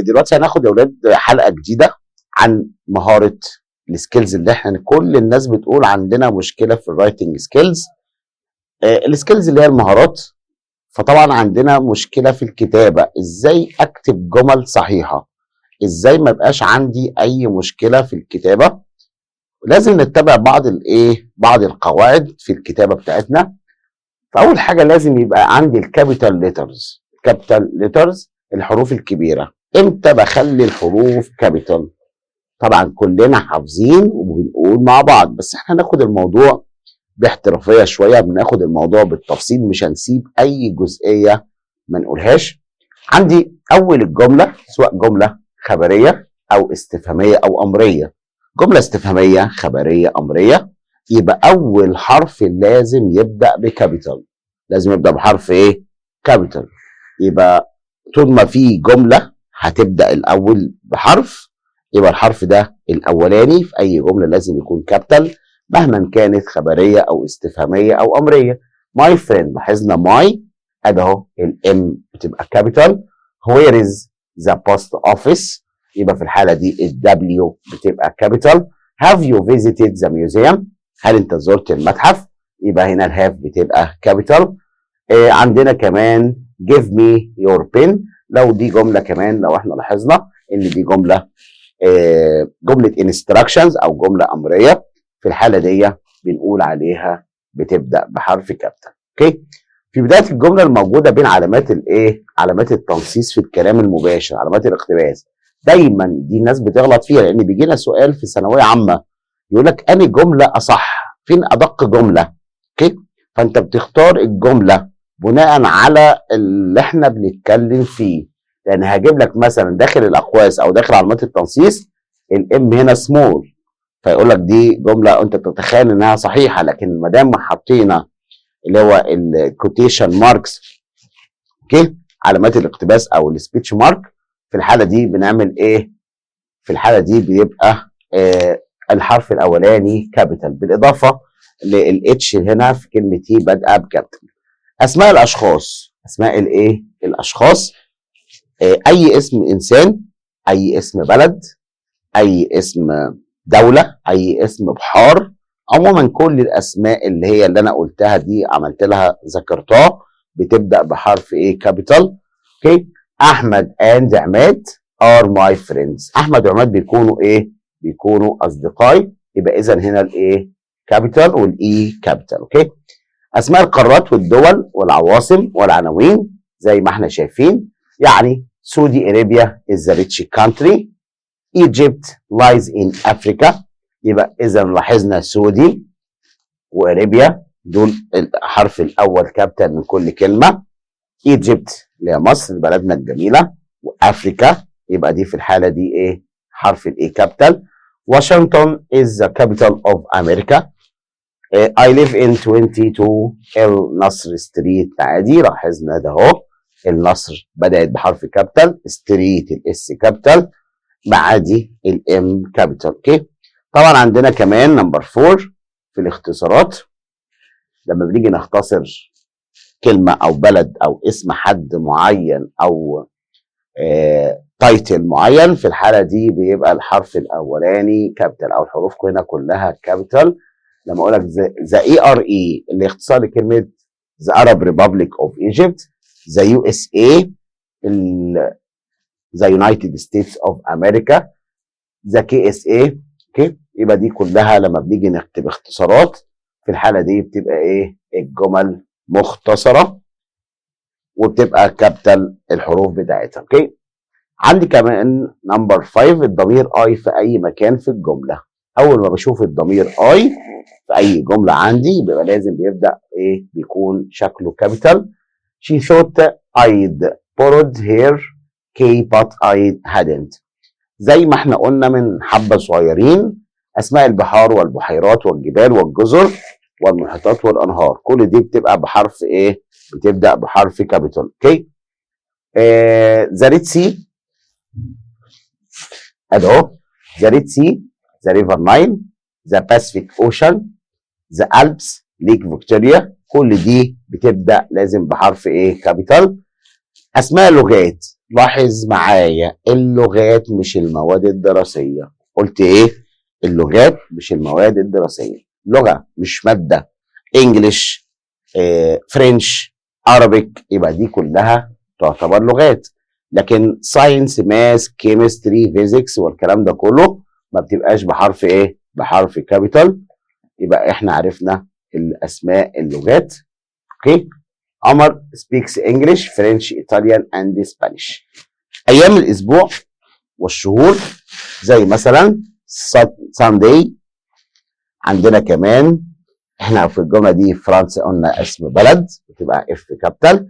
دلوقتي هناخد يا اولاد حلقه جديده عن مهاره السكيلز اللي احنا كل الناس بتقول عندنا مشكله في الرايتنج سكيلز. السكيلز اللي هي المهارات، فطبعا عندنا مشكله في الكتابه، ازاي اكتب جمل صحيحه، ازاي ما يبقاش عندي اي مشكله في الكتابه. لازم نتبع بعض القواعد في الكتابه بتاعتنا. فاول حاجه لازم يبقى عندي الكابيتال ليترز، الحروف الكبيره. امتى بخلي الحروف كابيتال؟ طبعا كلنا حافظين وبنقول مع بعض، بس احنا هناخد الموضوع باحترافيه شويه، بناخد الموضوع بالتفصيل، مش هنسيب اي جزئيه ما نقولهاش. عندي اول الجمله، سواء جمله خبريه او استفهاميه او امريه. جمله استفهاميه، خبريه، امريه، يبقى اول حرف لازم يبدا بكابيتال، لازم يبدا بحرف ايه؟ كابيتال. يبقى طول ما في جمله هتبدا الاول بحرف، يبقى الحرف ده الاولاني في اي جمله لازم يكون كابيتال، مهما كانت خبريه او استفهاميه او امريه. ماي فريند، لاحظنا ماي ادي اهو الام بتبقى كابيتال. وير از ذا بوست اوفيس، يبقى في الحاله دي الدبليو بتبقى كابيتال. هاف يو فيزيتد ذا ميوزيوم، هل انت زرت المتحف؟ يبقى هنا الهاف بتبقى كابيتال. عندنا كمان give me your pen، لو دي جمله كمان، لو احنا لاحظنا ان دي جمله instructions او جمله امريه، في الحاله دي بنقول عليها بتبدا بحرف كابيتال. اوكي. في بدايه الجمله الموجوده بين علامات التنصيص في الكلام المباشر، علامات الاقتباس، دايما دي الناس بتغلط فيها، لان بيجي لنا سؤال في ثانويه عامه يقول لك انهي جمله اصح، فين ادق جمله. اوكي. فانت بتختار الجمله بناء على اللي احنا بنتكلم فيه، لان هجيب لك مثلا داخل الاقواس او داخل علامات التنصيص الام هنا سمول، فيقول لك دي جمله انت بتتخيل انها صحيحه، لكن ما دام حطينا اللي هو الكوتيشن ماركس، اوكي، علامات الاقتباس او السبيتش مارك، في الحاله دي بنعمل ايه؟ في الحاله دي بيبقى الحرف الاولاني كابيتال، بالاضافه للاتش هنا في كلمه هي بادئه بكابيتال. اسماء الاشخاص، اسماء الاشخاص، اي اسم انسان، اي اسم بلد، اي اسم دوله، اي اسم بحار، عموما كل الاسماء اللي انا قلتها دي عملت لها ذكرتها بتبدا بحرف ايه؟ كابيتال. اوكي. احمد اند عماد ار ماي فريندز، احمد وعماد بيكونوا ايه؟ بيكونوا اصدقائي، يبقى اذا هنا الايه؟ كابيتال والاي كابيتال. اوكي. اسماء القارات والدول والعواصم والعناوين زي ما احنا شايفين، يعني سعودي ارابيا is the rich country، Egypt lies in Africa، يبقى اذا لاحظنا سعودي وارابيا دول الحرف الاول كابيتال من كل كلمه. ايجيبت اللي هي مصر بلدنا الجميله، وافريكا يبقى دي في الحاله دي ايه؟ حرف الايه كابيتال. واشنطن is the capital of America. I live in 22 النصر ستريت، عادي، لاحظنا ده اهو النصر بدات بحرف كابيتال، ستريت الاس كابيتال، معادي الام كابيتال. اوكي. طبعا عندنا كمان نمبر 4 في الاختصارات، لما بنيجي نختصر كلمه او بلد او اسم حد معين او تايتل معين، في الحاله دي بيبقى الحرف الاولاني كابيتال، او الحروف هنا كلها كابيتال. لما اقول لك ذا اي ار اي اللي اختصار لكلمه ذا Arab Republic of Egypt، ذا يو اس اي، ذا United States of America، ذا كي اس اي. اوكي. يبقى دي كلها لما بنيجي نكتب اختصارات في الحاله دي بتبقى ايه؟ الجمل مختصره وبتبقى كابيتال الحروف بتاعتها. اوكي. عندي كمان نمبر 5 الضمير اي في اي مكان في الجمله. اول ما بشوف الضمير اي في اي جمله عندي بيبقى لازم بيبدا ايه؟ بيكون شكله كابيتال. she thought I'd borrowed her key but I hadn't. زي ما احنا قلنا من حبه صغيرين، اسماء البحار والبحيرات والجبال والجزر والمحيطات والانهار كل دي بتبقى بحرف ايه؟ بتبدا بحرف كابيتال. اوكي. ذا ريد سي ادو، ذا ريد سي، ذا ريفر نايل، ذا باسيفيك اوشن، ذا البس، ليك فيكتوريا، كل دي بتبدا لازم بحرف ايه؟ كابيتال. اسماء اللغات، لاحظ معايا اللغات مش المواد الدراسيه. قلت ايه؟ اللغات مش المواد الدراسيه. لغه مش ماده. انجلش، فرنش، عربيك، يبقى دي كلها تعتبر لغات. لكن ساينس، ماس، كيمستري، فيزيكس والكلام ده كله ما بتبقاش بحرف ايه؟ بحرف كابيتال. يبقى احنا عرفنا الاسماء اللغات. اوكي. عمر speaks English, French, Italian and Spanish. ايام الاسبوع والشهور زي مثلا Sunday. عندنا كمان احنا في الجمله دي فرنسا قلنا اسم بلد بتبقى اف كابيتال.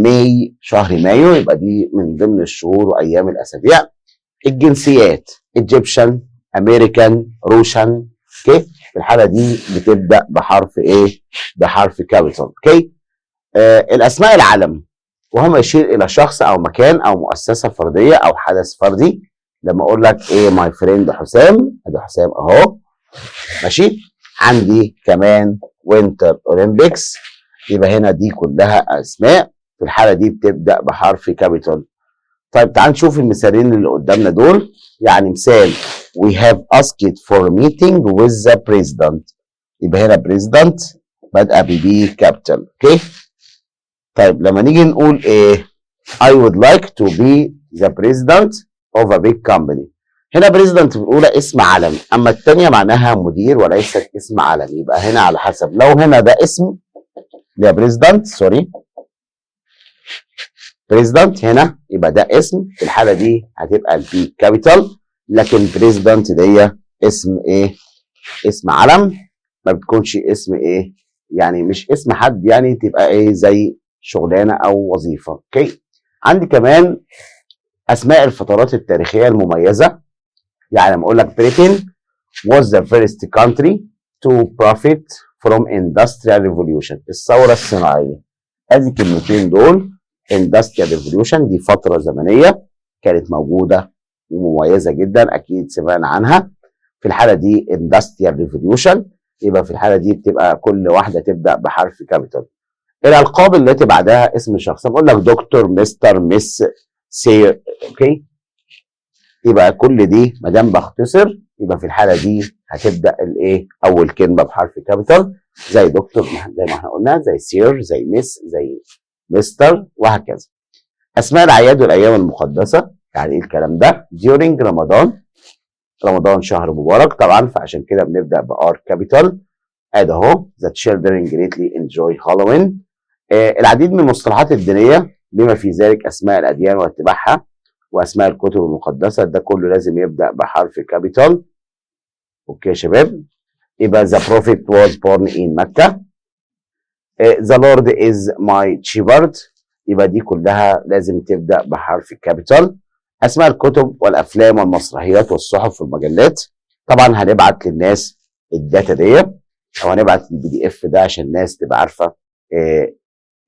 ماي شهر مايو، يبقى دي من ضمن الشهور وايام الاسابيع. الجنسيات ايجيبشن، امريكان، روشن. اوكي. في الحاله دي بتبدا بحرف ايه؟ بحرف كابيتال. اوكي. الاسماء العلم وهم يشير الى شخص او مكان او مؤسسه فرديه او حدث فردي. لما اقول لك ايه؟ ماي فريند حسام، ادي حسام اهو. ماشي. عندي كمان وينتر اولمبيكس، يبقى هنا دي كلها اسماء في الحاله دي بتبدا بحرف كابيتال. طيب تعال نشوف المثالين اللي قدامنا دول. يعني مثال we have asked for a meeting with the president، يبقى هنا president بدأ ببي كابيتال. اوكي. طيب لما نيجي نقول ايه؟ I would like to be the president of a big company. هنا president الأولى اسم علم، أما الثانية معناها مدير وليست اسم علم. يبقى هنا على حسب، لو هنا ده اسم يا president، سوري president هنا يبقى ده اسم، في الحالة دي هتبقى البي كابيتال. لكن president دي اسم ايه؟ اسم علم، ما بتكونش اسم ايه؟ يعني مش اسم حد، يعني تبقى ايه؟ زي شغلانه او وظيفه. اوكي. عندي كمان اسماء الفترات التاريخيه المميزه. يعني لما اقول لك Britain was the first country to profit from industrial revolution، الثوره الصناعيه. ادي الكلمتين دول. industrial revolution دي فتره زمنيه كانت موجوده ومميزه جدا، اكيد سمعنا عنها. في الحاله دي industrial revolution، يبقى في الحاله دي بتبقى كل واحده تبدا بحرف كابيتال. الالقاب التي بعدها اسم شخص، بقول لك دكتور، مستر، مس، سير. اوكي. يبقى كل دي ما دام بختصر يبقى في الحاله دي هتبدا الايه؟ اول كلمه بحرف كابيتال، زي دكتور زي ما احنا قلنا، زي سير، زي مس، زي مستر، وهكذا. اسماء الاعياد والايام المقدسه، يعني ايه الكلام ده؟ during رمضان، رمضان شهر مبارك طبعا، فعشان كده بنبدا بار كابيتال. ادي اهو the children greatly enjoy Halloween. العديد من المصطلحات الدينيه بما في ذلك اسماء الاديان واتباعها واسماء الكتب المقدسه، ده كله لازم يبدا بحرف كابيتال. اوكي يا شباب. يبقى the prophet was born in مكه. the Lord is my shepherd، يبقى دي كلها لازم تبدا بحرف كابيتال. اسماء الكتب والافلام والمسرحيات والصحف والمجلات، طبعا هنبعت للناس الداتا دي او هنبعت البي دي اف ده عشان الناس تبقى عارفه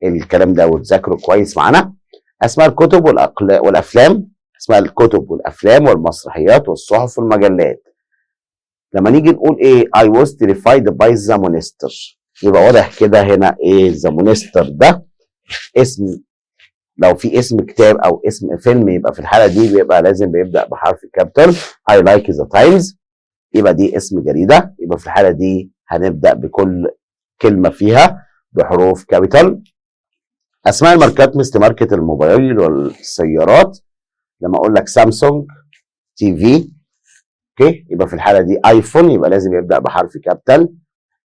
الكلام ده وتذاكره كويس معانا. اسماء الكتب والافلام، اسماء الكتب والافلام والمسرحيات والصحف والمجلات. لما نيجي نقول ايه؟ I was terrified by the monster، يبقى واضح كده هنا ايه؟ the monster ده اسم، لو في اسم كتاب او اسم فيلم يبقى في الحاله دي بيبقى لازم بيبدا بحرف كابيتال. I like the times، يبقى دي اسم جريده، يبقى في الحاله دي هنبدا بكل كلمه فيها بحروف كابيتال. اسماء الماركات مثل ماركه الموبايل والسيارات، لما اقول لك سامسونج، تي في، اوكي، يبقى في الحاله دي ايفون، يبقى لازم يبدا بحرف كابيتال.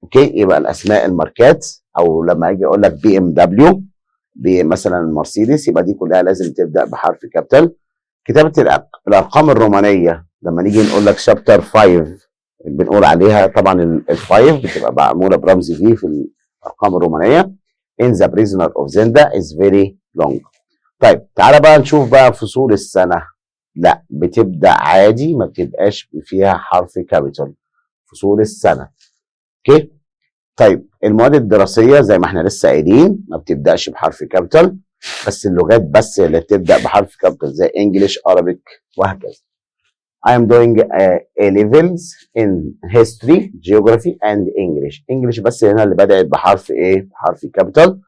اوكي. يبقى الاسماء الماركات، او لما اجي اقول لك بي ام دبليو، مثلا مرسيدس، يبقى دي كلها لازم تبدا بحرف كابيتال. كتابه الارقام الرومانيه، لما نيجي نقول لك شابتر 5 بنقول عليها طبعا الفايف بتبقى معموله برمز في الارقام الرومانيه. in the prisoner of Zenda is very long. طيب تعالى بقى نشوف بقى فصول السنه. لا بتبدا عادي، ما بتبقاش فيها حرف كابيتال. فصول السنه. اوكي. طيب المواد الدراسيه زي ما احنا لسه قايلين ما بتبداش بحرف كابيتال، بس اللغات بس اللي بتبدا بحرف كابيتال زي انجلش، عربيك، وهكذا. I am doing A levels in history, geography and English. English بس هنا اللي بدأت بحرف ايه؟ بحرف كابيتال.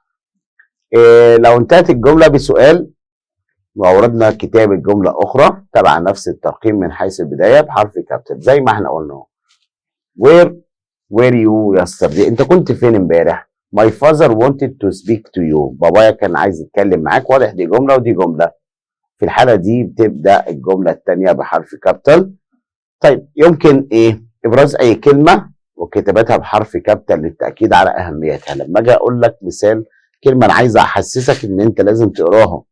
لو انتهت الجملة بسؤال وأوردنا كتابة جملة أخرى تبع نفس الترقيم من حيث البداية بحرف كابيتال زي ما احنا قلنا. Where were you yesterday؟ أنت كنت فين امبارح؟ My father wanted to speak to you. بابايا كان عايز يتكلم معاك. واضح دي جملة ودي جملة. في الحالة دي بتبدأ الجملة الثانية بحرف كابيتال. طيب يمكن إيه؟ إبراز أي كلمة وكتابتها بحرف كابيتال للتأكيد على أهميتها. لما أجي أقول لك مثال كلمة أنا عايز أحسسك إن أنت لازم تقراها.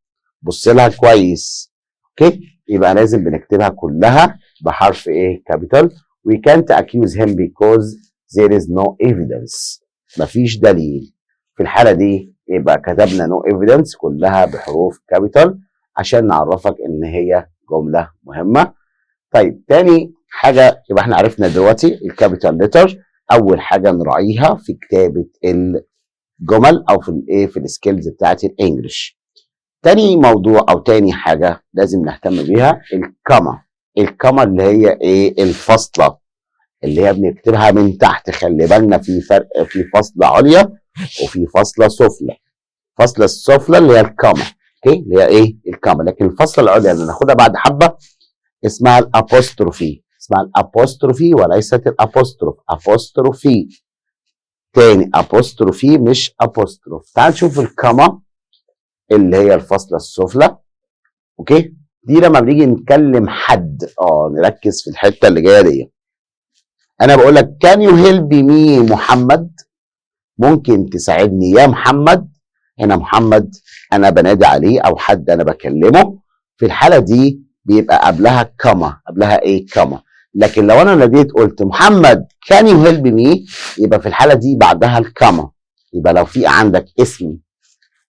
بص لها كويس. اوكي؟ يبقى لازم بنكتبها كلها بحرف ايه؟ كابيتال. We can't accuse him because there is no evidence. مفيش دليل. في الحالة دي يبقى كتبنا no evidence كلها بحروف كابيتال عشان نعرفك ان هي جملة مهمة. طيب تاني حاجة يبقى احنا عرفنا دلوقتي الكابيتال ليتر أول حاجة نراعيها في كتابة الجمل أو في الايه؟ في السكيلز بتاعت الإنجليش. تاني موضوع او تاني حاجة لازم نهتم بيها الكما. الكما اللي هي ايه؟ الفاصلة اللي هي بنكتبها من تحت. خلي بالنا في فرق في فاصلة عليا وفي فاصلة سفلى. فاصلة السفلى اللي هي الكما. اوكي؟ اللي هي ايه؟ الكما. لكن الفاصلة العليا اللي ناخدها بعد حبة اسمها الابوستروفي. اسمها الابوستروفي وليست الابوستروف. ابوستروفي. تاني ابوستروفي مش ابوستروف. تعال نشوف الكما اللي هي الفاصلة السفلى. اوكي؟ دي لما بنيجي نكلم حد نركز في الحتة اللي جاية دي. انا بقول لك can you help me محمد؟ ممكن تساعدني يا محمد؟ هنا محمد انا بنادي عليه او حد انا بكلمه. في الحالة دي بيبقى قبلها كما. قبلها ايه؟ كما. لكن لو انا ناديت قلت محمد can you help me يبقى في الحالة دي بعدها الكما. يبقى لو في عندك اسم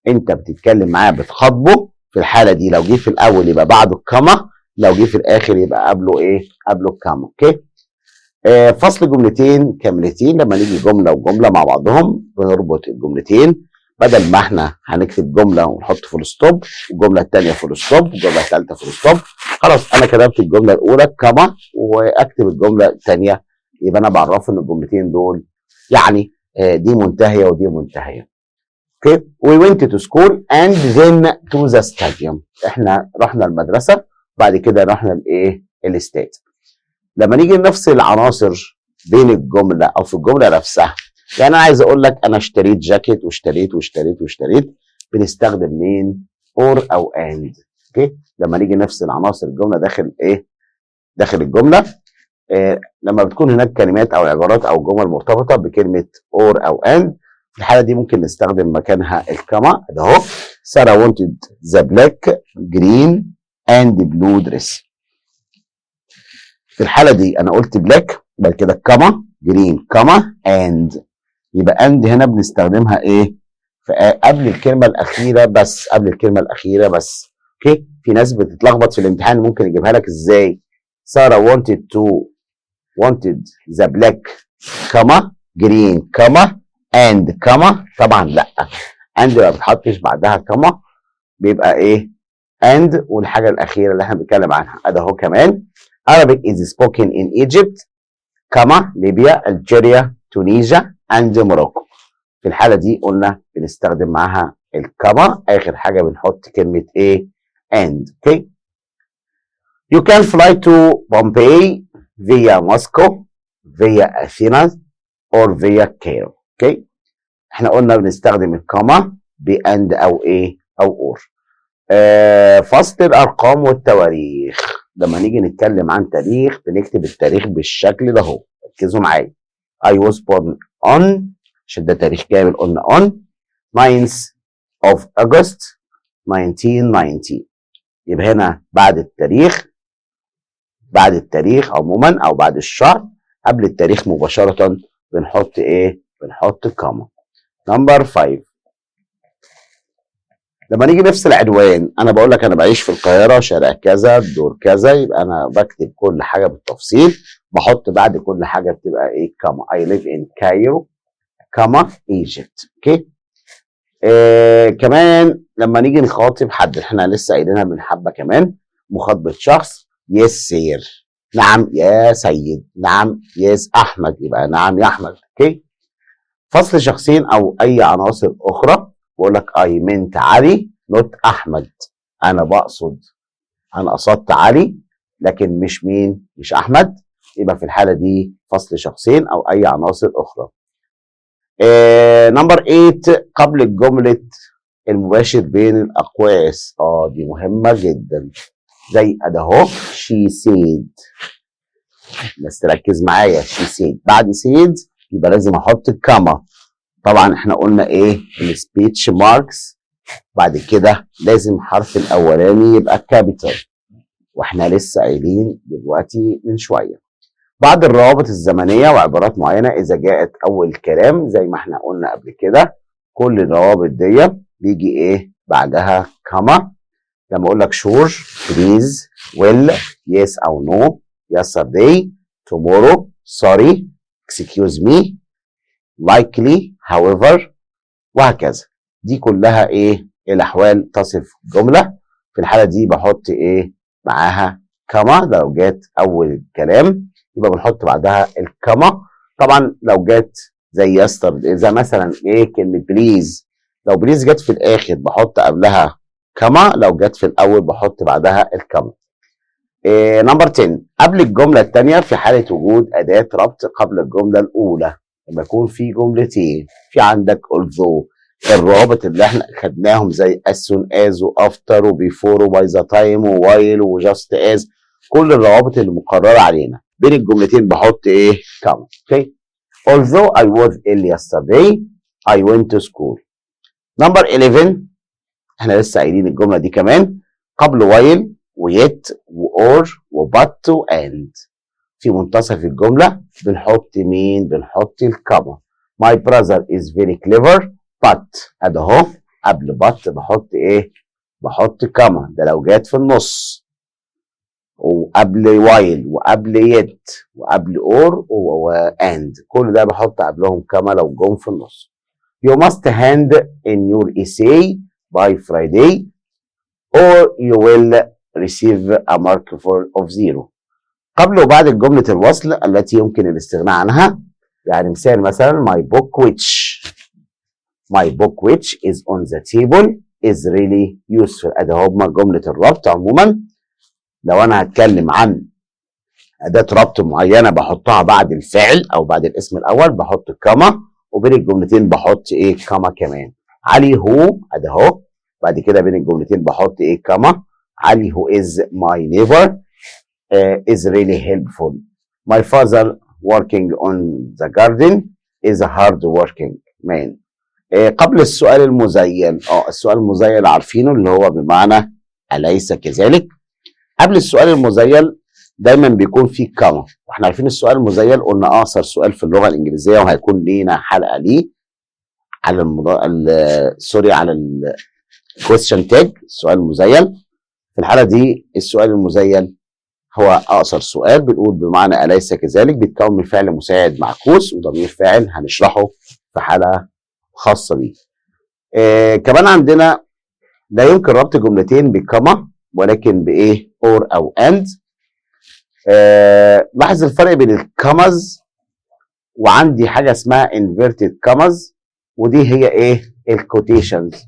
انت بتتكلم معاه بتخاطبه في الحاله دي لو جه في الاول يبقى بعده الكما. لو جه في الاخر يبقى قبله ايه؟ قبله الكما. اوكي؟ فصل جملتين كاملتين. لما نيجي جمله وجمله مع بعضهم بنربط الجملتين. بدل ما احنا هنكتب جمله ونحط فول ستوب والجمله الثانيه فول ستوب والجمله الثالثه فول ستوب. خلاص انا كتبت الجمله الاولى كما واكتب الجمله الثانيه. يبقى انا بعرف ان الجملتين دول يعني دي منتهيه ودي منتهيه. Okay, we went to school and then to the stadium. احنا رحنا المدرسة بعد كده رحنا الايه؟ الاستاد. لما نيجي نفصل عناصر بين الجملة او في الجملة نفسها. يعني انا عايز اقول لك انا اشتريت جاكيت واشتريت. بنستخدم مين؟ اور او اند. اوكي؟ لما نيجي نفصل عناصر الجملة داخل ايه؟ داخل الجملة. لما بتكون هناك كلمات او عبارات او جمل مرتبطة بكلمة اور او اند. في الحالة دي ممكن نستخدم مكانها الكما. ده اهو سارة wanted the black green and blue dress. في الحالة دي أنا قلت black بعد كده كما green كما and. يبقى and هنا بنستخدمها إيه؟ قبل الكلمة الأخيرة بس. قبل الكلمة الأخيرة بس. أوكي؟ في ناس بتتلخبط في الامتحان ممكن يجيبها لك إزاي؟ سارة wanted the black كما green كما and كما. طبعا لا and ما بتحطش بعدها كما بيبقى ايه؟ and والحاجه الاخيره اللي احنا بنتكلم عنها ادي اهو كمان. Arabic is spoken in Egypt كما ليبيا الجيريا تونيجيا and موروكو. في الحاله دي قلنا بنستخدم معاها الكما. اخر حاجه بنحط كلمه ايه؟ and. اوكي؟ You can fly to Pompeii via Moscow via Athens or via Cairo. اوكي؟ احنا قلنا بنستخدم الكما باند او ايه؟ او اور. فصل الارقام والتواريخ. لما نيجي نتكلم عن تاريخ بنكتب التاريخ بالشكل ده اهو. ركزوا معايا. I was born on عشان ده تاريخ كامل قلنا on 9th of August 1990. يبقى هنا بعد التاريخ عموما او بعد الشهر قبل التاريخ مباشرة بنحط ايه؟ بنحط كما. نمبر 5. لما نيجي نفصل عنوان انا بقول لك انا بعيش في القاهره شارع كذا دور كذا. يبقى انا بكتب كل حاجه بالتفصيل. بحط بعد كل حاجه بتبقى ايه؟ كما. I live in Cairo كما Egypt. اوكي؟ كمان لما نيجي نخاطب حد احنا لسه قايلينها من حبه كمان. مخاطبه شخص yes sir نعم يا سيد، نعم يس احمد، يبقى نعم يا احمد. اوكي. فصل شخصين او اي عناصر اخرى، بقول لك اي منت علي نوت احمد، انا قصدت علي لكن مش مين، مش احمد. يبقى في الحاله دي فصل شخصين او اي عناصر اخرى. نمبر 8 قبل الجمله المباشر بين الاقواس. دي مهمه جدا، زي اهو شي سيد. بس تركز معايا، شي سيد بعد سيد يبقى لازم احط الكاما. طبعا احنا قلنا ايه السبيتش ماركس، بعد كده لازم حرف الاولاني يبقى كابيتال، واحنا لسه قايلين دلوقتي من شويه. بعد الروابط الزمنيه وعبارات معينه اذا جاءت اول كلام زي ما احنا قلنا قبل كده، كل الروابط دي بيجي ايه بعدها كاما. لما اقول لك شور، بليز، ويل، يس او نو، yesterday، tomorrow، sorry، excuse me، likely، however، وهكذا. دي كلها ايه الاحوال تصف جمله. في الحاله دي بحط ايه معاها كما. ده لو جت اول الكلام يبقى بنحط بعدها الكما. طبعا لو جت زي يستر، اذا مثلا ايه كلمه بليز، لو بليز جت في الاخر بحط قبلها كما، لو جت في الاول بحط بعدها الكما. نمبر 10 قبل الجمله الثانيه في حاله وجود اداه ربط قبل الجمله الاولى. لما يكون في جملتين، في عندك although، الروابط اللي احنا خدناهم زي as soon as و after و before و by the time و while و just as، كل الروابط اللي مقرره علينا بين الجملتين بحط ايه كما. اوكي. although I was ill yesterday I went to school. نمبر 11 احنا لسه قايلين الجمله دي كمان، قبل while و yet و or و but و and. في منتصف الجمله بنحط مين؟ بنحط الكما. my brother is very clever but اهو قبل but بحط ايه؟ بحط كما، ده لو جات في النص. وقبل while وقبل yet وقبل or و and، كل ده بحط قبلهم كما لو جم في النص. you must hand in your essay by Friday or you will receive a mark of 0. قبل وبعد جملة الوصل التي يمكن الاستغناء عنها. يعني مثال مثلا my book which is on the table is really useful. ادي هما جملة الربط. عموما لو انا هتكلم عن اداة ربط معينة بحطها بعد الفعل او بعد الاسم الاول بحط كما، وبين الجملتين بحط ايه كما كمان. علي هو ادي اهو، بعد كده بين الجملتين بحط ايه كما. علي who is my neighbor is really helpful. My father working on the garden is a hard working man. قبل السؤال المزيل، السؤال المزيل عارفينه اللي هو بمعنى أليس كذلك. قبل السؤال المزيل دايما بيكون فيه كما، واحنا عارفين السؤال المزيل قلنا اقصر سؤال في اللغه الانجليزيه، وهيكون لينا حلقه ليه على على الكويستشن تاج، السؤال المزيل. في الحاله دي السؤال المزيل هو اقصر سؤال بنقول بمعنى اليس كذلك، بيتكون من فعل مساعد معكوس وضمير فاعل هنشرحه في حلقه خاصه بيه. كمان عندنا لا يمكن ربط جملتين بكما ولكن بايه اور او اند. لاحظ الفرق بين الكمز وعندي حاجه اسمها inverted كمز، ودي هي ايه الكوتيشنز.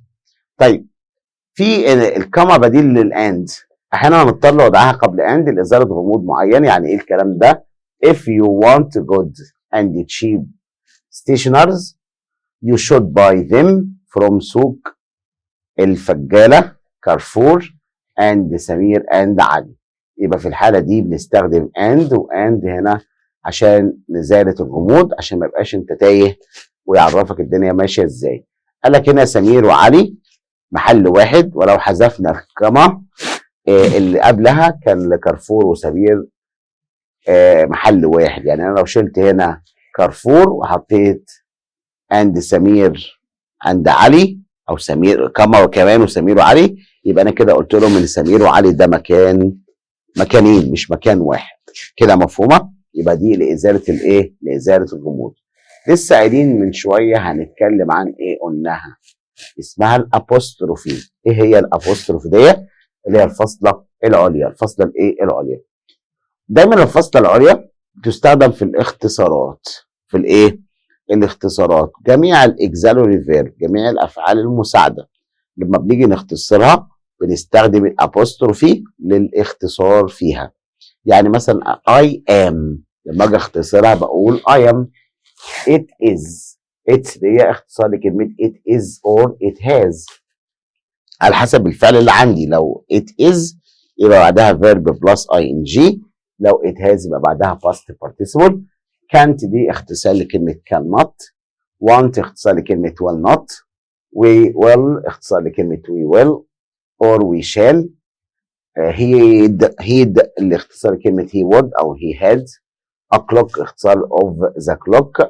طيب في الكما بديل للاند، احيانا هنضطر نوضعها قبل اند لازاله غموض معين. يعني ايه الكلام ده؟ if you want good and cheap stationers you should buy them from سوق الفجاله كارفور and سمير and علي. يبقى في الحاله دي بنستخدم and واند هنا عشان نزاله الغموض، عشان ما يبقاش انت تايه ويعرفك الدنيا ماشيه ازاي. قال لك هنا سمير وعلي محل واحد، ولو حذفنا الكما اللي قبلها كان لكارفور وسمير محل واحد. يعني انا لو شلت هنا كارفور وحطيت عند سمير عند علي، او سمير كما وكمان وسمير وعلي، يبقى انا كده قلت لهم ان سمير وعلي ده مكانين مش مكان واحد. كده مفهومه؟ يبقى دي لازاله الايه؟ لازاله الغموض. لسه قايلين من شويه هنتكلم عن ايه قلناها؟ اسمها الابوستروفي. ايه هي الابوستروفي دي؟ اللي هي الفاصله العليا، الفاصله الايه العليا. دايما الفاصلة العليا تستخدم في الاختصارات. في الايه؟ الاختصارات. جميع الاكزالوري فيرب، جميع الافعال المساعدة لما بنيجي نختصرها بنستخدم الابوستروفي للاختصار فيها. يعني مثلا I am لما اجي اختصرها بقول I am. It is. It's دي اختصار لكلمة it is or it has على حسب الفعل اللي عندي. لو it is يبقى بعدها verb plus ing. لو it has يبقى بعدها past participle. can't دي اختصار لكلمة cannot. want اختصار لكلمة will not. we will اختصار لكلمة we will or we shall. he'd اللي اختصار لكلمة he would أو he had. o'clock اختصار of the clock.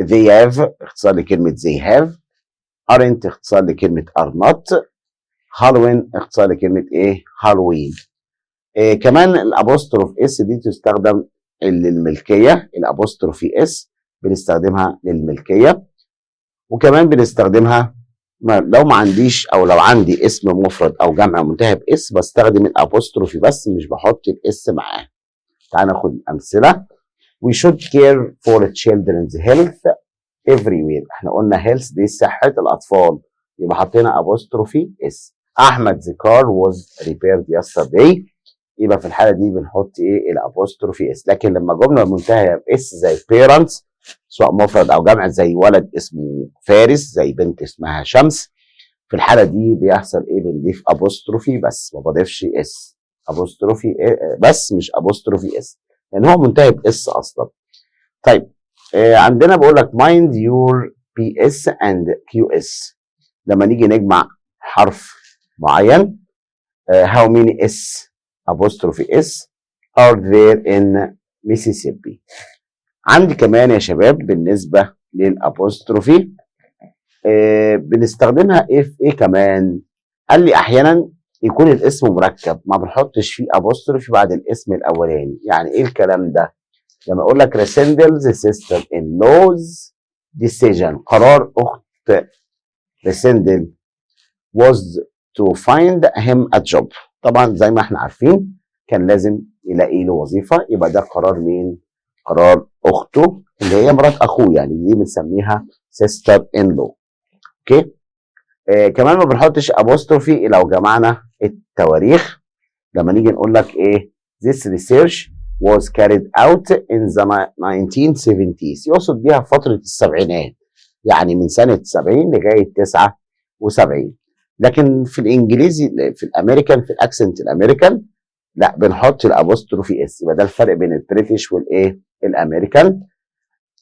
they have اختصار لكلمة they have. aren't اختصار لكلمة are not. هالوين اختصار لكلمة ايه؟ هالوين. كمان الابوستروف اس دي تستخدم للملكية. الابوستروفي اس بنستخدمها للملكية. وكمان بنستخدمها لو ما عنديش او لو عندي اسم مفرد او جمع منتهى باس بستخدم الابوستروفي بس مش بحط الاس معاه. تعال ناخد امثلة. we should care for children's health everywhere. احنا قلنا health دي صحة الاطفال يبقى حطينا apostrophe اس. احمد the car was repaired yesterday يبقى في الحالة دي بنحط ايه؟ الابوستروفي اس. لكن لما جملة منتهية باس زي parents سواء مفرد او جمع، زي ولد اسمه فارس، زي بنت اسمها شمس، في الحالة دي بيحصل ايه؟ بنضيف ابوستروفي بس ما بضيفش اس. ابوستروفي بس مش ابوستروفي اس لان هو منتهي باس اصلا. طيب عندنا بقول لك mind your PS and QS. لما نيجي نجمع حرف معين how many S apostrophe S are there in Mississippi. عندي كمان يا شباب بالنسبة للأبوستروفي بنستخدمها ايه في ايه كمان؟ قال لي احيانا يكون الاسم مركب ما بنحطش فيه أبوستروفي بعد الاسم الاولاني. يعني ايه الكلام ده؟ لما اقول لك ريسندلز sister in laws decision، قرار اخت ريسندل was to find him a job. طبعا زي ما احنا عارفين كان لازم يلاقي له وظيفه، يبقى ده قرار مين؟ قرار اخته اللي هي مرات اخوه، يعني دي بنسميها sister in law. اوكي. كمان ما بنحطش apostrophe لو جمعنا التواريخ. لما نيجي نقول لك ايه this research was carried out in the 1970s يقصد بيها فترة السبعينات، يعني من سنة 70 لغاية 79. لكن في الانجليزي في الامريكان في الاكسنت الامريكان لا بنحط الابوستروفي اس. يبقى ده الفرق بين البريتش والايه؟ الامريكان.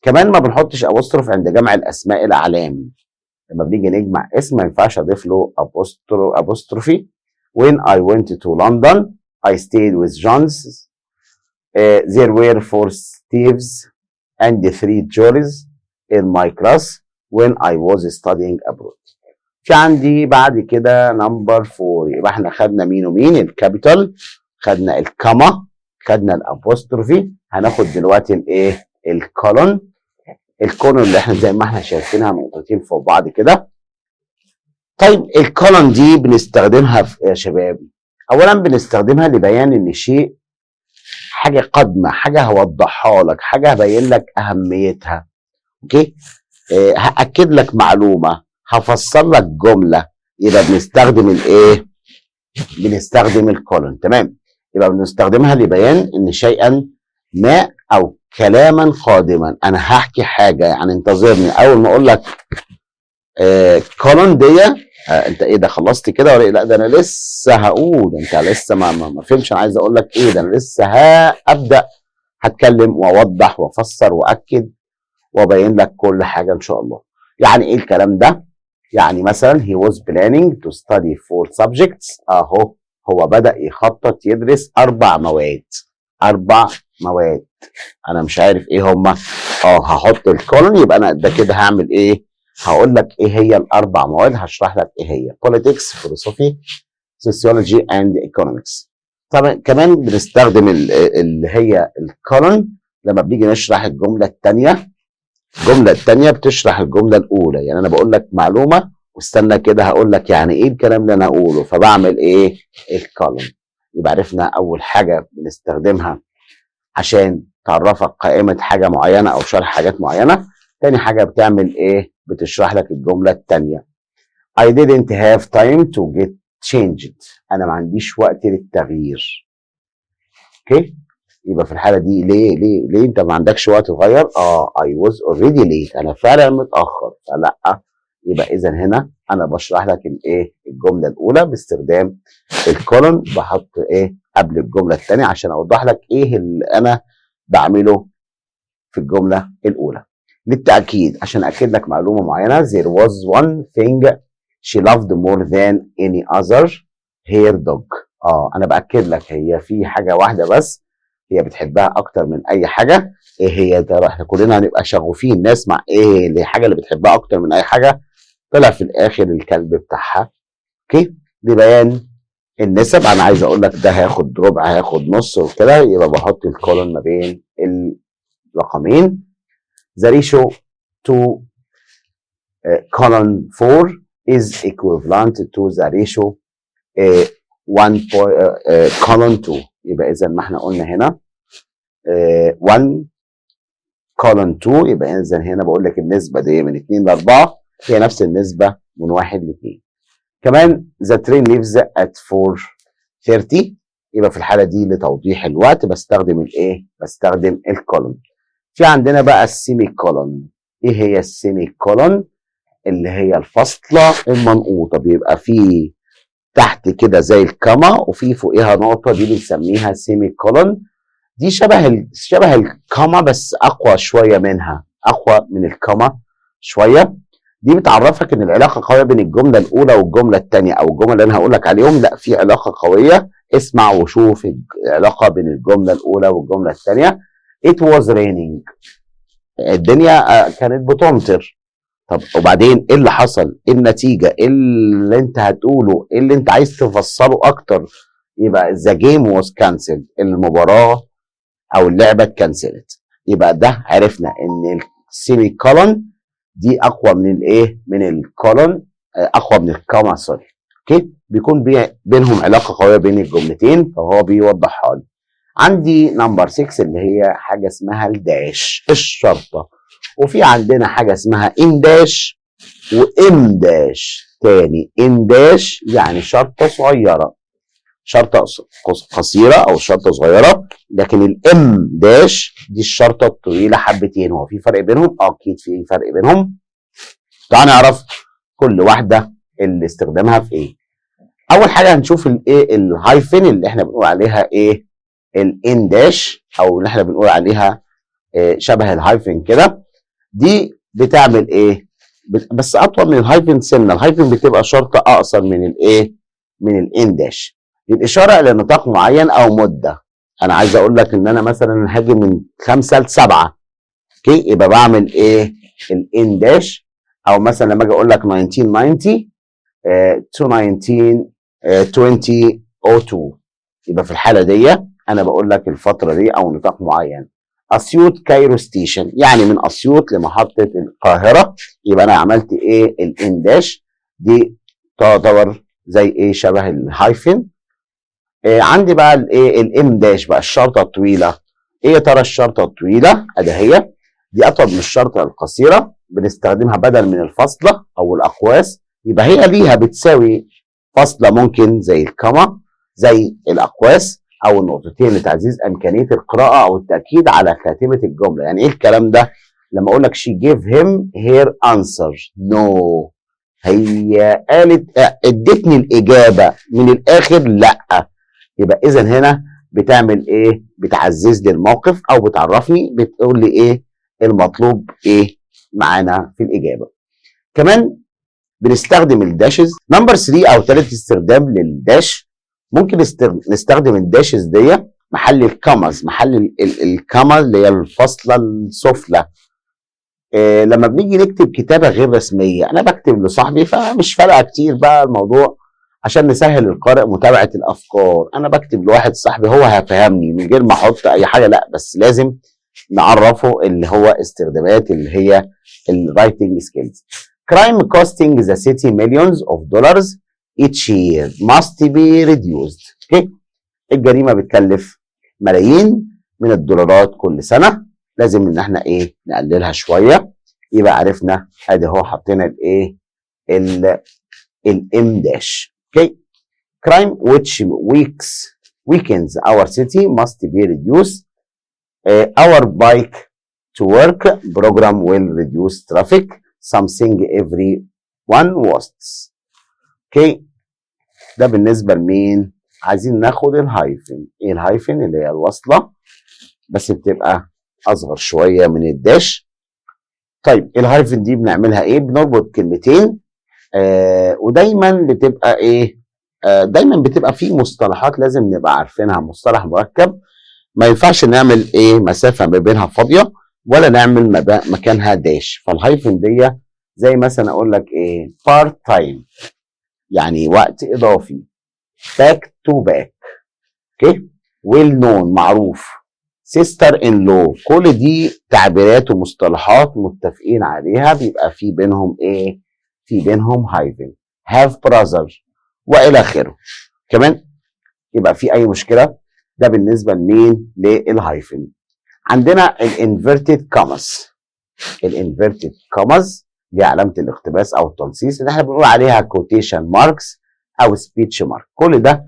كمان ما بنحطش ابوستروف عند جمع الاسماء الاعلام. لما بنيجي نجمع اسم ما ينفعش اضيف له ابوستروفي. when I went to London I stayed with Johns. There were 4 Steves and 3 Jories in my class when I was studying abroad. في عندي بعد كده نمبر 4. يبقى احنا خدنا مين ومين؟ الكابيتال، خدنا الكاما، خدنا الابوستروفي. هناخد دلوقتي الايه؟ الكولون. الكولون اللي احنا زي ما احنا شايفينها نقطتين فوق بعض كده. طيب الكولون دي بنستخدمها يا شباب، اولا بنستخدمها لبيان ان شيء حاجه قادمه، حاجه هوضحها لك، حاجه هبين لك اهميتها. اوكي. هاكد لك معلومه، هفسر لك جمله، يبقى بنستخدم الايه؟ بنستخدم الكولون. تمام. يبقى بنستخدمها لبيان ان شيئا ما او كلاما قادما. انا هحكي حاجه يعني انتظرني. اول ما اقول لك كولون دي انت ايه ده خلصت كده ولا إيه؟ لا ده انا لسه هقول، انت لسه ما فهمش انا عايز اقول لك ايه. ده انا لسه هبدا هتكلم واوضح وافسر واكد وابين لك كل حاجه ان شاء الله. يعني ايه الكلام ده؟ يعني مثلا he was planning to study 4 subjects. اهو هو بدأ يخطط يدرس 4 مواد. 4 مواد. انا مش عارف ايه هما. هحط الكولون. يبقى انا ده كده هعمل ايه؟ هقول لك ايه هي ال4 مواد، هشرح لك ايه هي. politics, philosophy, sociology and economics. طبعا كمان بنستخدم اللي هي الكولون لما بنيجي نشرح الجمله الثانيه. الجمله الثانيه بتشرح الجمله الاولى. يعني انا بقول لك معلومه واستنى كده هقول لك يعني ايه الكلام اللي انا اقوله، فبعمل ايه؟ الكولون. يبقى عرفنا اول حاجه بنستخدمها عشان تعرفك قائمة حاجة معينة أو شرح حاجات معينة. تاني حاجة بتعمل إيه؟ بتشرح لك الجملة التانية. I didn't have time to get changed. أنا ما عنديش وقت للتغيير. أوكي؟ يبقى في الحالة دي ليه أنت ما عندكش وقت تغير؟ I was already late. أنا فعلا متأخر، فلأ. يبقى إذا هنا أنا بشرح لك الإيه؟ الجملة الأولى باستخدام الكولون، بحط إيه؟ قبل الجملة الثانية عشان أوضح لك إيه اللي أنا بعمله في الجملة الأولى. للتأكيد عشان أكد لك معلومة معينة. There was one thing she loved more than any other, her dog. أنا بأكد لك هي في حاجة واحدة بس هي بتحبها أكتر من أي حاجة. إيه هي؟ ترى إحنا كلنا هنبقى شغوفين نسمع إيه الحاجة اللي بتحبها أكتر من أي حاجة. طلع في الآخر الكلب بتاعها. أوكي؟ لبيان النسب أنا عايز أقول لك ده هياخد ربع هياخد نص وكده، يبقى بحط الكولون ما بين الرقمين. The ratio to colon 4 is equivalent to the ratio 1 colon 2. يبقى إذا ما احنا قلنا هنا 1 colon 2، يبقى إذا هنا بقول لك النسبة دي من 2 ل 4 هي نفس النسبة من 1 ل 2. كمان the train leaves at 4:30. يبقى في الحالة دي لتوضيح الوقت بستخدم الايه؟ بستخدم الكولون. في عندنا بقى السيمي كولون. ايه هي السيمي كولون؟ اللي هي الفاصلة المنقوطة، بيبقى في تحت كده زي الكما وفي فوقها نقطة، دي بنسميها سيمي كولون. دي شبه الكما بس اقوى شوية منها، اقوى من الكما شوية. دي بتعرفك ان العلاقة قوية بين الجملة الاولى والجملة الثانية او الجملة اللي انا هقول لك عليهم. لا، في علاقة قوية. اسمع وشوف العلاقة بين الجملة الاولى والجملة الثانية. It was raining. الدنيا كانت بتمطر. طب وبعدين ايه اللي حصل؟ ايه النتيجة؟ ايه اللي انت هتقوله؟ ايه اللي انت عايز تفصله اكتر؟ يبقى the game was cancelled. المباراة او اللعبة اتكنسلت. يبقى ده عرفنا ان السيمي كولون دي اقوى من الايه؟ من الكولون، اقوى من الكاما، سوري. اوكي؟ بيكون بينهم علاقة قوية بين الجملتين، فهو بيوضحها لي. عندي نمبر 6 اللي هي حاجة اسمها الداش، الشرطة. وفي عندنا حاجة اسمها ان داش وام داش. تاني، ان داش يعني شرطة صغيرة، شرطة قصيرة او شرطة صغيرة. لكن الام داش دي الشرطة الطويلة حبتين. هو في فرق بينهم؟ اكيد في فرق بينهم. تعال نعرف كل واحدة اللي استخدامها في ايه. اول حاجة هنشوف الايه؟ الهايفن اللي احنا بنقول عليها ايه؟ الان داش، او اللي احنا بنقول عليها شبه الهايفن كده. دي بتعمل ايه؟ بس اطول من الهايفن سنه. الهايفن بتبقى شرطه اقصر من الايه؟ من الان داش. للاشاره الى نطاق معين او مده. انا عايز اقول لك ان انا مثلا هاجي من 5 ل 7. اوكي؟ يبقى بعمل ايه؟ الان داش. او مثلا لما اجي اقول لك 1990 to 2002، يبقى في الحاله دي انا بقول لك الفتره دي او نطاق معين. اسيوط كايرو ستيشن، يعني من اسيوط لمحطه القاهره. يبقى انا عملت ايه؟ الان داش. دي تعتبر زي ايه؟ شبه الهايفن. عندي بقى الايه؟ الام داش بقى الشرطه الطويله. ايه يا ترى الشرطه الطويله؟ ادي هي. دي اطول من الشرطه القصيره، بنستخدمها بدل من الفاصله او الاقواس. يبقى هي ليها بتساوي فاصله ممكن زي الكما، زي الاقواس او النقطتين لتعزيز امكانيه القراءه او التاكيد على خاتمه الجمله. يعني ايه الكلام ده؟ لما اقول لك she gave him her answer. no، هي قالت ادتني الاجابه من الاخر. لا. يبقى اذا هنا بتعمل ايه؟ بتعزز لي الموقف او بتعرفني، بتقول لي ايه المطلوب ايه معانا في الاجابه. كمان بنستخدم الداشز. نمبر 3 او ثالث استخدام للداش، ممكن نستخدم الداشز دي محل الكامز، محل الكاما اللي هي الفاصله السفلى. لما بنيجي نكتب كتابه غير رسميه، انا بكتب لصاحبي فمش فارقه كتير بقى الموضوع، عشان نسهل القارئ متابعه الافكار. انا بكتب لواحد صاحبي هو هيفهمني من غير ما احط اي حاجه، لا بس لازم نعرفه اللي هو استخدامات اللي هي الرايتنج سكيلز. Crime costing the city millions of dollars each year must be reduced. اوكي؟ الجريمه بتكلف ملايين، من الدولارات كل سنه، لازم ان احنا ايه نقللها شويه. يبقى عرفنا ادي هو حطينا الايه الام داش. اوكي. crime which weakens our city must be reduced. Our bike to work program will reduce traffic. Something everyone wants. اوكي. ده بالنسبه لمين؟ عايزين ناخد الهايفن. ايه الهايفن؟ اللي هي الوصله، بس بتبقى اصغر شويه من الداش. طيب الهايفن دي بنعملها ايه؟ بنربط كلمتين، ودايما بتبقى ايه؟ دايما بتبقى في مصطلحات لازم نبقى عارفينها. مصطلح مركب ما ينفعش نعمل ايه مسافه ما بينها فاضيه ولا نعمل مكانها داش. فالهايفن دي زي مثلا اقول لك ايه؟ بارت تايم يعني وقت اضافي، باك تو باك. اوكي. ويل نون معروف، سيستر ان لو، كل دي تعبيرات ومصطلحات متفقين عليها بيبقى في بينهم ايه؟ في بينهم هايفن. هاف براذر والى اخره. كمان يبقى في اي مشكله؟ ده بالنسبه لمين؟ للهايفن. عندنا الانفيرتد كوماس. الانفيرتد كوماس دي علامه الاقتباس او التنصيص اللي احنا بنقول عليها كوتيشن ماركس او سبيتش مارك. كل ده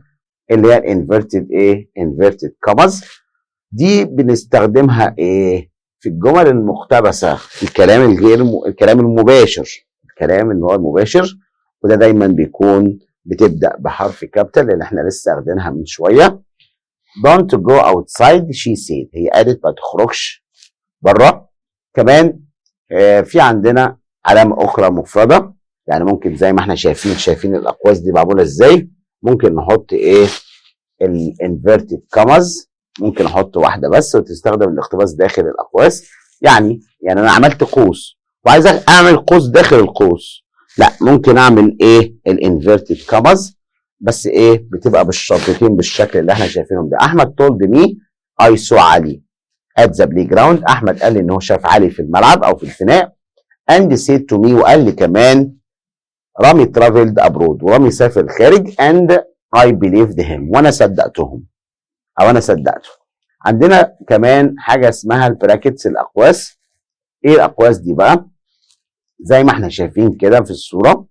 اللي هي الانفيرتد ايه؟ انفيرتد كوماس. دي بنستخدمها ايه؟ في الجمل المقتبسه، الكلام الكلام المباشر، الكلام اللي هو المباشر، وده دايما بيكون بتبدا بحرف كابيتال اللي احنا لسه واخدينها من شويه. Don't go outside she said. هي قالت ما تخرجش بره. كمان في عندنا علامه اخرى مفرده، يعني ممكن زي ما احنا شايفين الاقواس دي معموله ازاي. ممكن نحط ايه؟ الانفيرتد كوماز، ممكن احط واحده بس وتستخدم الاقتباس داخل الاقواس. يعني انا عملت قوس وعايز اعمل قوس داخل القوس، لا ممكن اعمل ايه؟ الانفيرتد كوماز، بس ايه؟ بتبقى بالشرطتين بالشكل اللي احنا شايفينهم ده. احمد told me I saw علي at the playground. احمد قال لي ان هو شاف علي في الملعب او في الفناء. and said to me، وقال لي كمان رامي traveled abroad، ورامي سافر الخارج. and I believed him، وانا صدقتهم او انا صدقته. عندنا كمان حاجه اسمها البراكتس، الاقواس. ايه الاقواس دي بقى؟ زي ما احنا شايفين كده في الصوره.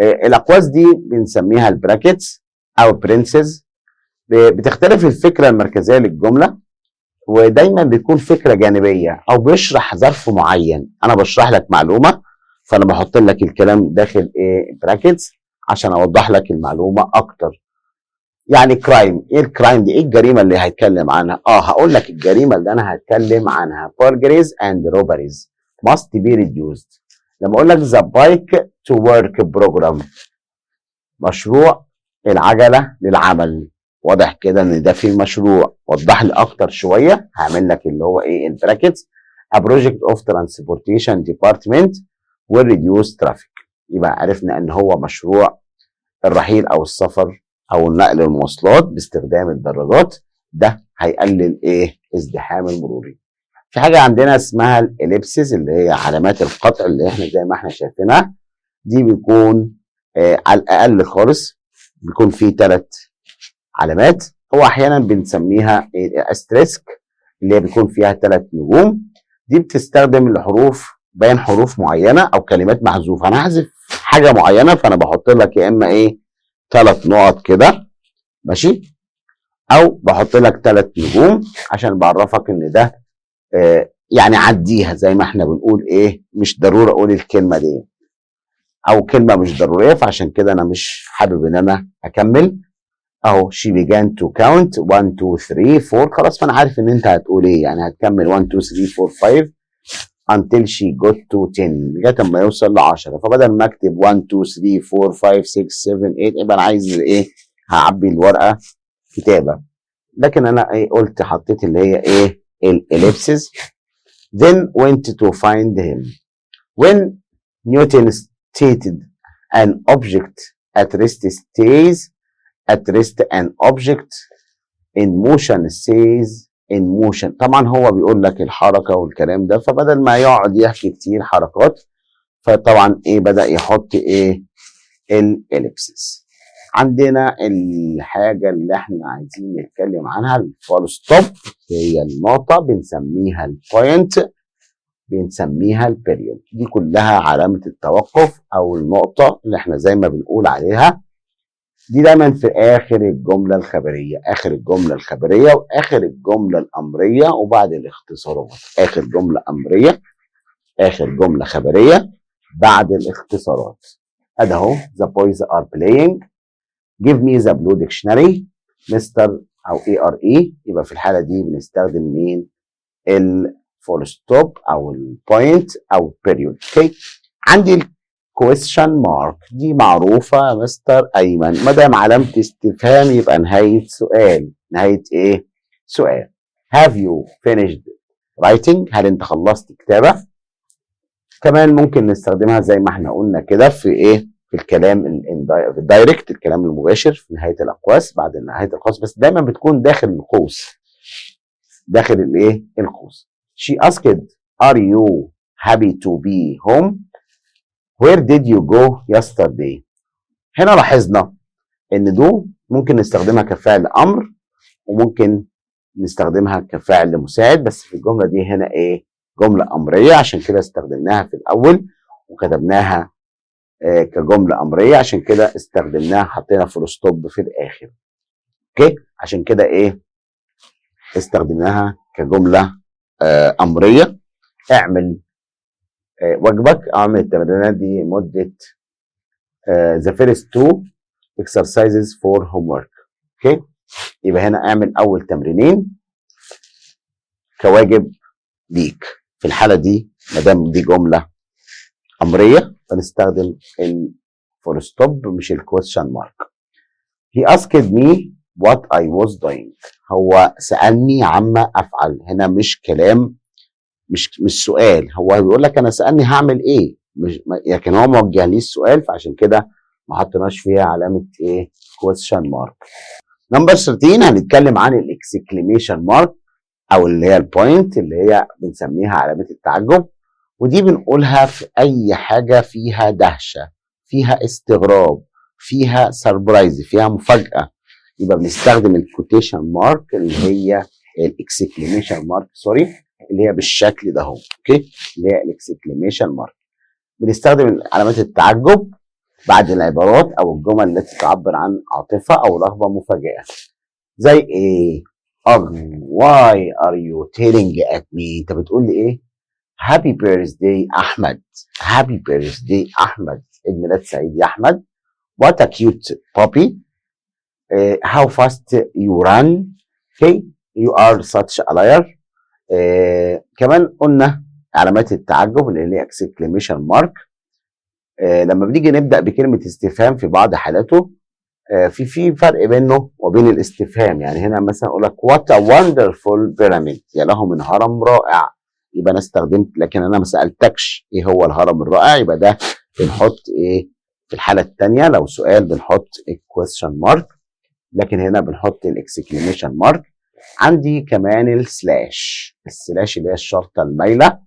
الاقواس دي بنسميها البراكتس او برنسز. بتختلف الفكره المركزيه للجمله، ودايما بتكون فكره جانبيه او بيشرح ظرف معين. انا بشرح لك معلومه فانا بحط لك الكلام داخل ايه؟ براكتس عشان اوضح لك المعلومه اكتر. يعني كرايم، ايه الكرايم دي؟ ايه الجريمه اللي هيتكلم عنها؟ هقول لك الجريمه اللي انا هتكلم عنها burglaries and robberies must be reduced. لما اقول لك the bike to work program، مشروع العجله للعمل، واضح كده ان ده في مشروع. وضح لي اكتر شويه، هعمل لك اللي هو ايه؟ البراكتس. a project of transportation department will reduce traffic. يبقى عرفنا ان هو مشروع الرحيل او السفر او نقل المواصلات باستخدام الدراجات، ده هيقلل ايه؟ ازدحام المروري. في حاجه عندنا اسمها الاليبسز اللي هي علامات القطع اللي احنا زي ما احنا شايفينها. دي بيكون على الاقل خالص بيكون في 3 علامات. هو احيانا بنسميها استريسك اللي هي بيكون فيها 3 نجوم. دي بتستخدم لحروف، بين حروف معينه او كلمات محذوفه. انا هحذف حاجه معينه فانا بحط لك يا اما ايه؟ 3 نقط كده، ماشي، او بحط لك 3 نجوم عشان بعرفك ان ده يعني عديها. زي ما احنا بنقول ايه؟ مش ضروري اقول الكلمه دي او كلمه مش ضروريه، فعشان كده انا مش حابب ان انا اكمل. اهو she began to count 1 2 3 4. خلاص فانا عارف ان انت هتقول ايه، يعني هتكمل 1 2 3 4 5 until she got to 10 لغايه اما يوصل ل 10. فبدل ما اكتب 1 2 3 4 5 6 7 8 يبقى انا عايز ايه؟ هعبي الورقه كتابه. لكن انا ايه؟ قلت حطيت اللي هي ايه؟ الاليبسز. then went to find him. when Newton stated an object at rest stays at rest, an object in motion stays in motion. طبعا هو بيقول لك الحركه والكلام ده، فبدل ما يقعد يحكي كتير حركات فطبعا ايه؟ بدأ يحط ايه؟ الاليبسز. عندنا الحاجة اللي احنا عايزين نتكلم عنها الفول ستوب، هي النقطة بنسميها البوينت، بنسميها البيريود. دي كلها علامة التوقف أو النقطة اللي احنا زي ما بنقول عليها. دي دايما في آخر الجملة الخبرية، آخر الجملة الخبرية وآخر الجملة الأمرية وبعد الاختصارات. آخر جملة أمرية، آخر جملة خبرية، بعد الاختصارات. أده أهو the boys are playing give me the blue dictionary مستر أو ARE. يبقى في الحالة دي بنستخدم مين؟ الفول ستوب أو البوينت أو البيريود. أوكي. عندي الكويستشن مارك، دي معروفة يا مستر أيمن، ما دام علامة استفهام يبقى نهاية سؤال. نهاية إيه؟ سؤال. have you finished writing؟ هل أنت خلصت كتابة؟ كمان ممكن نستخدمها زي ما احنا قلنا كده في ايه؟ في الكلام الدايركت، الكلام المباشر في نهايه الاقواس، بعد نهايه القوس، بس دايما بتكون داخل القوس، داخل الايه؟ القوس. She asked are you happy to be home؟ where did you go yesterday؟ هنا لاحظنا ان دو ممكن نستخدمها كفعل امر وممكن نستخدمها كفعل مساعد، بس في الجمله دي هنا ايه؟ جمله امريه، عشان كده استخدمناها في الاول وكتبناها كجمله امريه، عشان كده استخدمناها حطينا فول ستوب في الاخر. اوكي، عشان كده ايه؟ استخدمناها كجمله امريه. اعمل واجبك، اعمل التمرينات دي مده the first two exercises for homework. اوكي، يبقى هنا اعمل اول تمرينين كواجب ليك. في الحاله دي ما دام دي جمله امريه فنستخدم الفول ستوب مش الكويستشن مارك. He asked me what I was doing. هو سألني عما أفعل. هنا مش كلام، مش سؤال، هو بيقول لك أنا سألني هعمل إيه، مش لكن هو موجه لي السؤال، فعشان كده ما حطيناش فيها علامة إيه؟ question mark. نمبر 13 هنتكلم عن الاكسكليميشن مارك أو اللي هي البوينت اللي هي بنسميها علامة التعجب، ودي بنقولها في أي حاجة فيها دهشة، فيها استغراب، فيها سربرايز، فيها مفاجأة، يبقى بنستخدم الكوتيشن مارك اللي هي الاكسكليميشن مارك، سوري، اللي هي بالشكل ده اهو. اوكي، اللي هي الاكسكليميشن مارك. بنستخدم علامات التعجب بعد العبارات او الجمل التي تعبر عن عاطفه او رغبه مفاجئه. زي ايه؟ why are you staring at me؟ انت بتقول لي ايه؟ هابي بيرثداي احمد. هابي بيرثداي احمد، عيد ميلاد سعيد يا احمد. what a cute puppy. how fast you run. okay, you are such a liar. كمان قلنا علامات التعجب اللي هي exclamation mark. لما بنيجي نبدا بكلمه استفهام في بعض حالاته في فرق بينه وبين الاستفهام. يعني هنا مثلا اقول لك what a wonderful pyramid، يا له من هرم رائع، يبقى انا استخدمت، لكن انا ما سالتكش ايه هو الهرم الرائع، يبقى ده بنحط ايه في الحاله الثانيه. لو سؤال بنحط question mark، لكن هنا بنحط الاكسكليميشن مارك. عندي كمان السلاش اللي هي الشرطه المايله،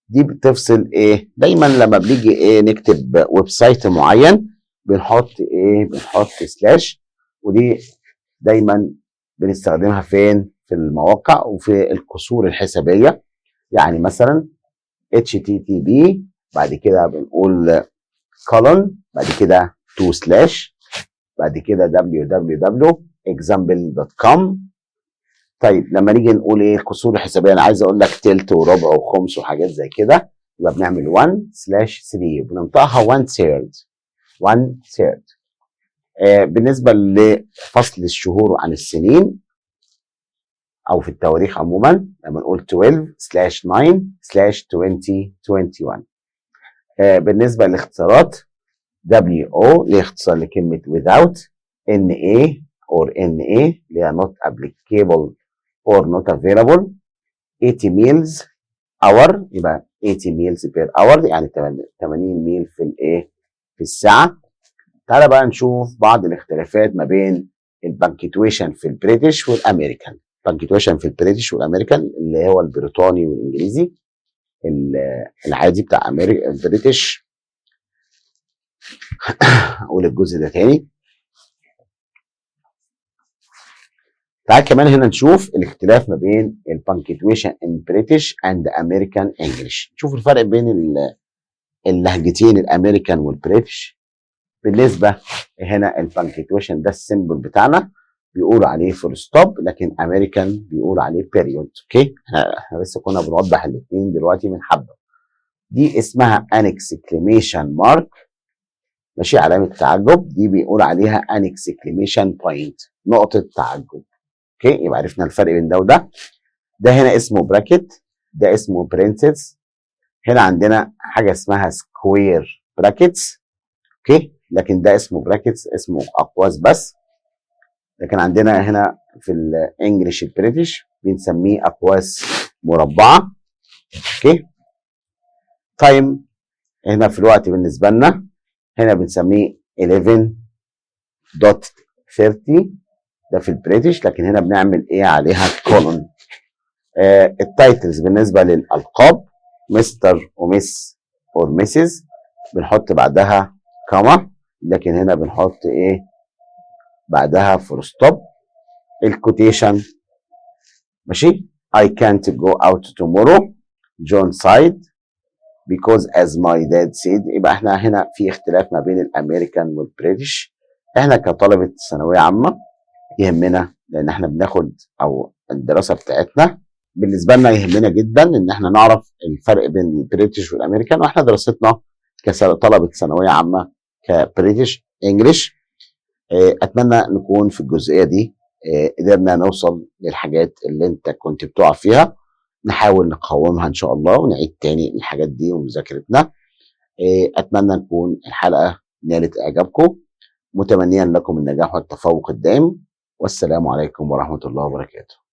دي بتفصل ايه؟ دايما لما بنيجي ايه نكتب ويب سايت معين بنحط ايه؟ بنحط سلاش، ودي دايما بنستخدمها فين؟ في المواقع وفي الكسور الحسابيه. يعني مثلا HTTP، بعد كده بنقول كولون، بعد كده 2 سلاش، بعد كده www.example.com. طيب لما نيجي نقول ايه الكسور الحسابيه، انا عايز اقول لك تلت وربع وخمس وحاجات زي كده، يبقى بنعمل 1/3 وبننطقها 1/3. 1/3. بالنسبه لفصل الشهور عن السنين او في التواريخ عموما لما نقول 12/9/2021. بالنسبه للاختصارات WO اللي اختصار لكلمه without، NA or NA اللي هي not applicable or not available، 80 meals hour يبقى 80 meals per hour يعني 80 ميل في الايه؟ في الساعه. تعالى بقى نشوف بعض الاختلافات ما بين البنكتويشن في البريتش والامريكان. البنكتويشن في البريتش والامريكان اللي هو البريطاني والانجليزي. العادي بتاع امريكا البريتش اقول الجزء ده تاني. تعال كمان هنا نشوف الاختلاف ما بين البانكتويشن ان بريتش اند امريكان انجلش. نشوف الفرق بين اللهجتين الامريكان والبريتش. بالنسبه هنا البانكتويشن ده السيمبل بتاعنا بيقولوا عليه فول ستوب، لكن امريكان بيقولوا عليه بيريود. اوكي، احنا لسه كنا بنوضح الاثنين دلوقتي من حبه. دي اسمها ان اكسكليميشن مارك، ماشي، علامه تعجب. دي بيقول عليها ان اكسكليميشن بوينت، نقطه تعجب. اوكي، يبقى عرفنا الفرق بين ده وده. ده هنا اسمه براكت، ده اسمه برنسس. هنا عندنا حاجه اسمها سكوير براكتس، اوكي، لكن ده اسمه براكتس، اسمه اقواس بس. لكن عندنا هنا في الانجليش البريتش بنسميه اقواس مربعه. اوكي. تايم هنا في الوقت بالنسبه لنا هنا بنسميه 11.30، ده في البريتش، لكن هنا بنعمل ايه عليها كولون. التايتلز بالنسبه للالقاب مستر ومس اور مسز بنحط بعدها كاما، لكن هنا بنحط ايه بعدها فول ستوب. الكوتيشن ماشي، I can't go out tomorrow John sighed because as my dad said. يبقى احنا هنا في اختلاف ما بين الامريكان والبريتش. احنا كطلبه ثانويه عامه يهمنا، لان احنا بناخد او الدراسه بتاعتنا بالنسبه لنا يهمنا جدا ان احنا نعرف الفرق بين البريتش والامريكان، واحنا دراستنا كطلبه ثانويه عامه كبريتش انجلش. اتمنى نكون في الجزئيه دي قدرنا نوصل للحاجات اللي انت كنت بتقع فيها، نحاول نقاومها ان شاء الله ونعيد تاني الحاجات دي ومذاكرتنا. اتمنى نكون الحلقه نالت اعجابكم، متمنيا لكم النجاح والتفوق الدائم، والسلام عليكم ورحمه الله وبركاته.